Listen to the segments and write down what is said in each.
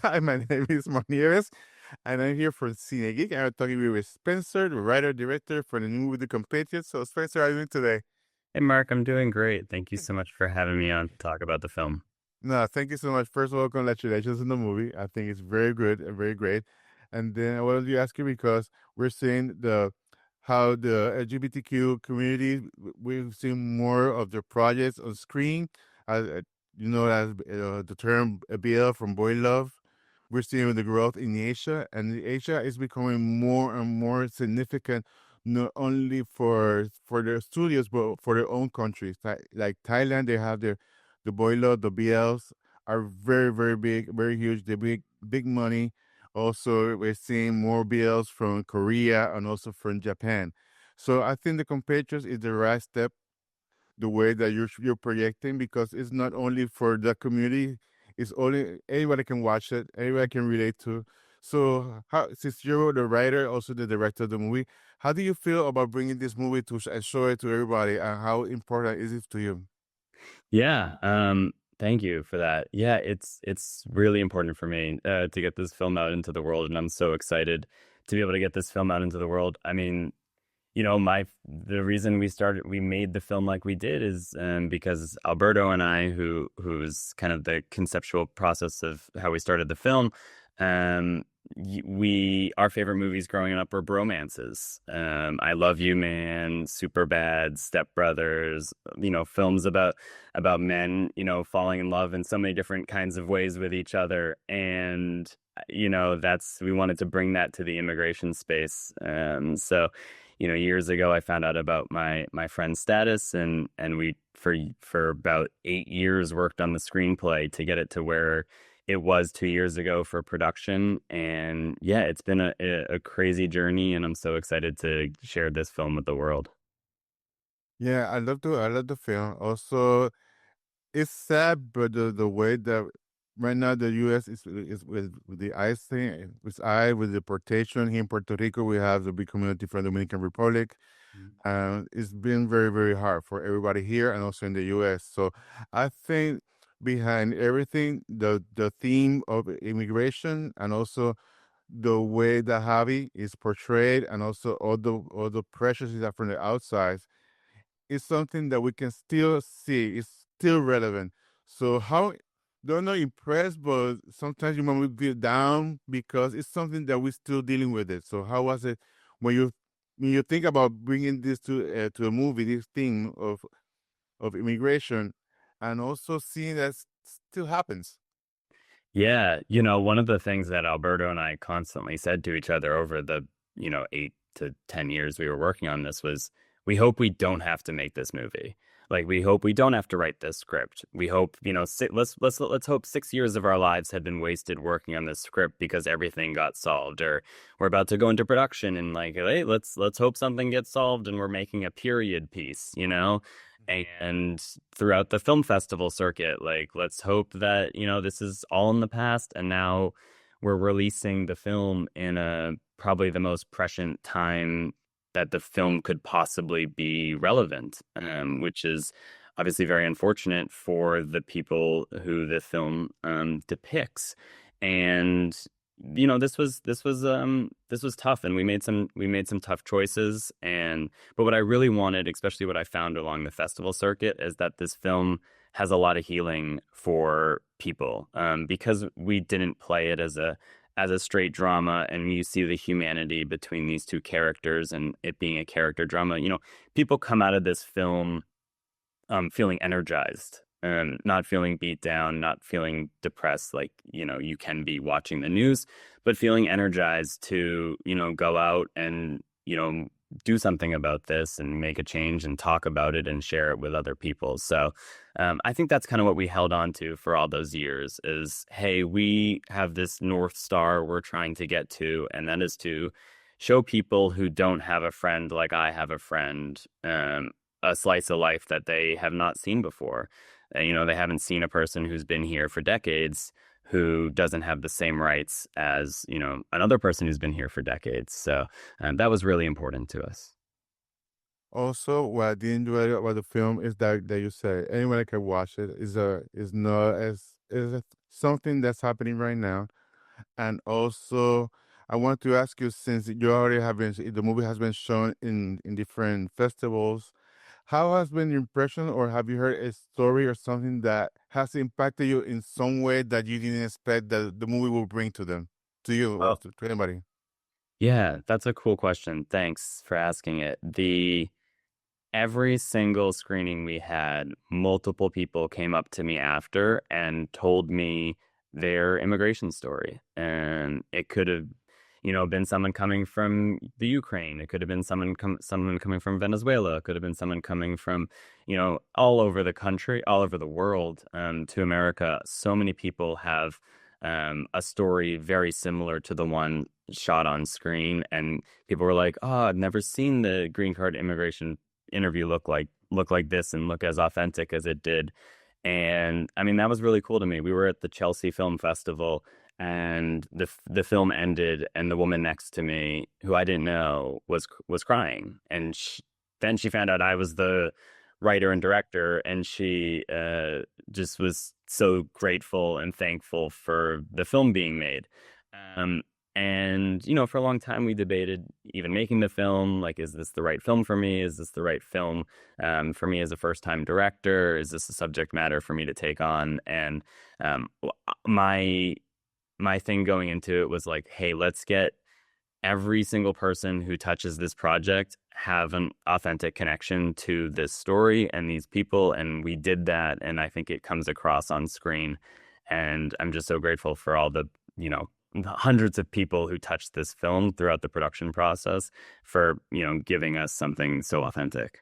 Hi, my name is Mark Nieves, and I'm here for Cine Geek. I'm talking with Spencer, the writer director for the new movie The Compatriots. So, Spencer, how are you doing today? Hey Mark, I'm doing great. Thank you so much for having me on to talk about the film. No, thank you so much. First of all, congratulations on the movie. I think it's very good and very great. And then I wanted to ask you because we're seeing the how the LGBTQ community we've seen more of their projects on screen. As the term BL from boy love. We're seeing the growth in Asia, and Asia is becoming more and more significant, not only for their studios but for their own countries. Like Thailand, they have the boilo, the BLs are very, very big, very huge. They big money. Also, we're seeing more BLs from Korea and also from Japan. So I think the compatriots is the right step, the way that you're projecting, because it's not only for the community, it's only anybody can watch it, anybody can relate to. So how, since you're the writer, also the director of the movie, how do you feel about bringing this movie to and show it to everybody, and how important is it to you? Yeah, thank you for that. Yeah, it's really important for me to get this film out into the world, and I'm so excited to be able to get this film out into the world. I mean, the reason we made the film like we did is because Alberto and I, who's kind of the conceptual process of how we started the film, um, our favorite movies growing up were bromances. I Love You Man, Super Bad, Step Brothers, films about men, falling in love in so many different kinds of ways with each other. And that's we wanted to bring that to the immigration space. So years ago I found out about my friend's status, and we for about 8 years worked on the screenplay to get it to where it was 2 years ago for production. And yeah, it's been a crazy journey, and I'm so excited to share this film with the world. Yeah, I love the film. Also, it's sad, but the way that right now the U.S. is with the ICE thing, with deportation here in Puerto Rico, we have the big community from Dominican Republic. It's been very, very hard for everybody here and also in the U.S. So I think behind everything, the theme of immigration and also the way that Javi is portrayed and also all the pressures is that from the outside is something that we can still see. It's still relevant. So how don't know impressed, but sometimes you might feel down because it's something that we're still dealing with it. So how was it when you think about bringing this to a movie, this thing of immigration, and also seeing that still happens? Yeah, one of the things that Alberto and I constantly said to each other over the 8 to 10 years we were working on this was, we hope we don't have to make this movie. Like, we hope we don't have to write this script. We hope, let's hope 6 years of our lives had been wasted working on this script because everything got solved, or we're about to go into production and, like, hey, let's hope something gets solved and we're making a period piece. And throughout the film festival circuit, like, let's hope that, this is all in the past, and now we're releasing the film in a probably the most prescient time that the film could possibly be relevant, which is obviously very unfortunate for the people who the film depicts. And this was tough, and we made some tough choices. And but what I really wanted, especially what I found along the festival circuit, is that this film has a lot of healing for people, because we didn't play it as a straight drama, and you see the humanity between these two characters and it being a character drama. People come out of this film feeling energized and not feeling beat down, not feeling depressed like, you can be watching the news, but feeling energized to, go out and, do something about this and make a change and talk about it and share it with other people. So I think that's kind of what we held on to for all those years is, hey, we have this North Star we're trying to get to, and that is to show people who don't have a friend like I have a friend, a slice of life that they have not seen before. They haven't seen a person who's been here for decades who doesn't have the same rights as, another person who's been here for decades. So that was really important to us. Also, what I did enjoy about the film is that you say anyone can watch it. Is not as is something that's happening right now. And also, I want to ask you, since you already have been, the movie has been shown in different festivals, how has been your impression, or have you heard a story or something that has impacted you in some way that you didn't expect that the movie will bring to them, to you, or Oh, to anybody? yeah, that's a cool question. Thanks for asking it. The Every single screening we had, multiple people came up to me after and told me their immigration story. And it could have, been someone coming from the Ukraine. It could have been someone coming from Venezuela. It could have been someone coming from, all over the country, all over the world, to America. So many people have a story very similar to the one shot on screen, and people were like, "Oh, I've never seen the green card immigration interview look like this and look as authentic as it did." And I mean, that was really cool to me. We were at the Chelsea Film Festival, and the film ended, and the woman next to me, who I didn't know, was crying, and then she found out I was the writer and director, and she just was so grateful and thankful for the film being made. Um, and for a long time we debated even making the film. Like, is this the right film for me? Is this the right film for me as a first-time director? Is this a subject matter for me to take on? And my my thing going into it was like, hey, let's get every single person who touches this project have an authentic connection to this story and these people. And we did that. And I think it comes across on screen. And I'm just so grateful for all the hundreds of people who touched this film throughout the production process for, giving us something so authentic.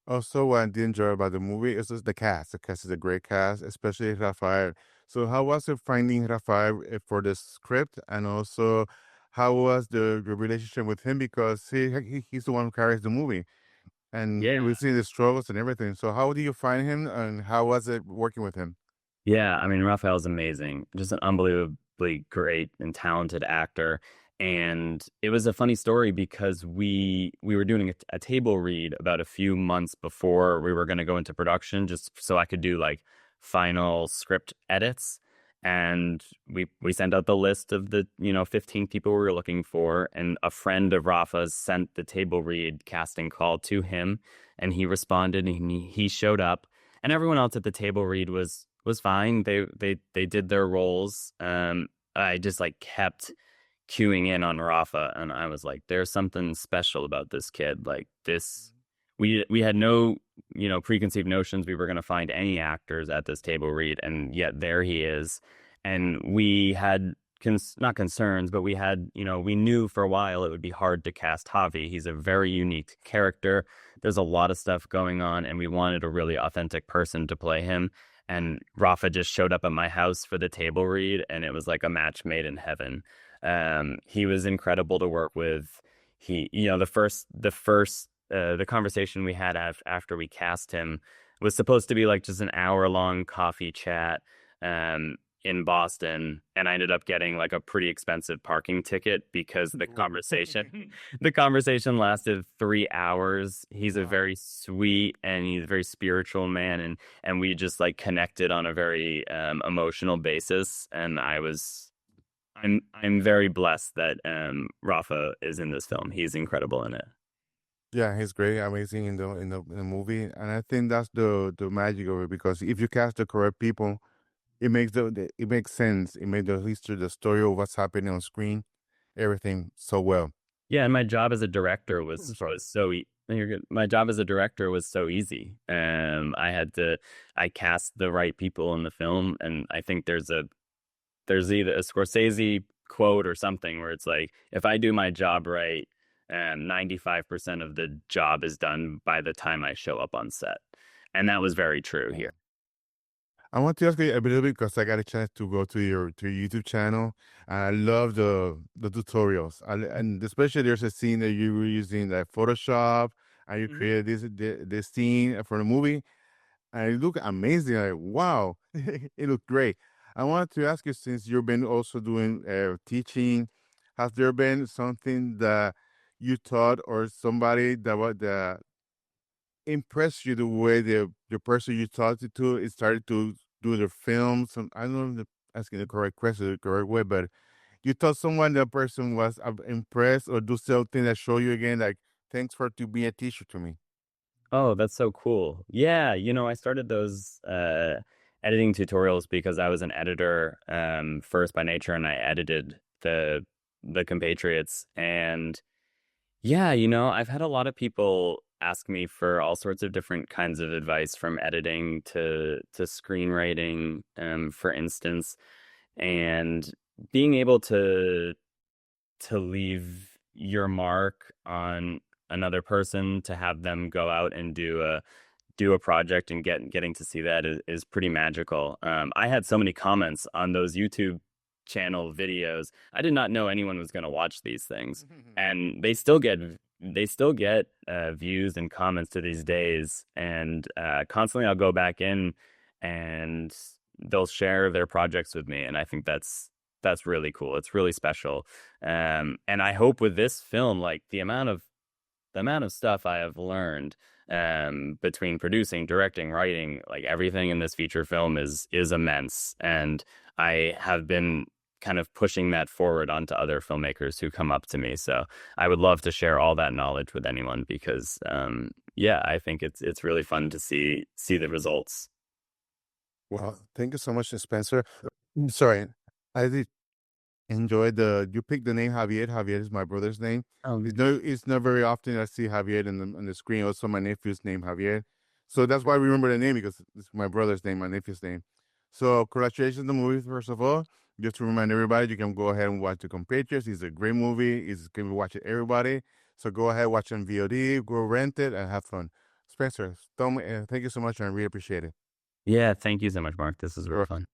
Also, what I did enjoy about the movie is just the cast. The cast is a great cast, especially Rafael. So, how was it finding Rafael for the script, and also how was the relationship with him, because he's the one who carries the movie, and Yeah. we see the struggles and everything. So, how do you find him, and how was it working with him? Yeah, I mean, Raphael's amazing. Just an unbelievably great and talented actor. And it was a funny story because we were doing a table read about a few months before we were going to go into production, just so I could do like final script edits. And we sent out the list of the 15 people we were looking for, and a friend of Rafa's sent the table read casting call to him, and he responded, and he showed up, and everyone else at the table read was fine. They did their roles. I just like kept queuing in on Rafa, and I was like, there's something special about this kid. Like this, we had no preconceived notions we were going to find any actors at this table read, and yet there he is. And we had not concerns, but we had, we knew for a while it would be hard to cast Javi. He's a very unique character. There's a lot of stuff going on, and we wanted a really authentic person to play him. And Rafa just showed up at my house for the table read, and it was like a match made in heaven. He was incredible to work with. The conversation we had after we cast him was supposed to be like just an hour long coffee chat in Boston, and I ended up getting like a pretty expensive parking ticket because the Ooh. conversation the conversation lasted 3 hours. He's a Wow. very sweet and he's a very spiritual man, and we just like connected on a very emotional basis. And I'm very blessed that Rafa is in this film. He's incredible in it. Yeah, he's great, amazing in the movie, and I think that's the magic of it, because if you cast the correct people, it makes it makes sense. It makes the history, the story of what's happening on screen, everything so well. Yeah, and my job as a director was I'm sorry. was so you're good. My job as a director was so easy. I cast the right people in the film, and I think there's either a Scorsese quote or something where it's like, if I do my job right, 95% of the job is done by the time I show up on set. And that was very true here. I want to ask you a little bit, because I got a chance to go to your YouTube channel, and I love the tutorials. And especially there's a scene that you were using like Photoshop, and you Mhm. created this scene for the movie, and it looked amazing. Like, wow, it looked great. I wanted to ask you, since you've been also doing teaching, has there been something that you taught, or somebody that impressed you, the way the person you taught it to, it started to do their films? And I don't know, asking the correct question the correct way, but you told someone the person was impressed or do something that show you again, like, thanks for to be a teacher to me. Oh, that's so cool. Yeah, I started those editing tutorials because I was an editor first by nature, and I edited the Compatriots. And yeah, I've had a lot of people ask me for all sorts of different kinds of advice, from editing to screenwriting, for instance, and being able to leave your mark on another person, to have them go out and do a project and getting to see that is pretty magical. I had so many comments on those YouTube channel videos. I did not know anyone was going to watch these things, and they still get views and comments to these days. And constantly, I'll go back in, and they'll share their projects with me, and I think that's really cool. It's really special. And I hope with this film, like the amount of stuff I have learned between producing, directing, writing, like everything in this feature film is immense. And I have been kind of pushing that forward onto other filmmakers who come up to me. So I would love to share all that knowledge with anyone, because yeah, I think it's really fun to see the results. Well, thank you so much, Spencer. Sorry, I did enjoy you picked the name Javier. Javier is my brother's name. Um, It's not very often I see Javier on the screen. Also, my nephew's name Javier, so that's why I remember the name because it's my brother's name, my nephew's name. So congratulations on the movie first of all. Just to remind everybody, you can go ahead and watch The Compatriots. It's a great movie. It's going to be watching everybody. So go ahead, watch it on VOD, go rent it, and have fun. Spencer, thank you so much, and I really appreciate it. yeah, thank you so much, Mark. This is You're really welcome. fun.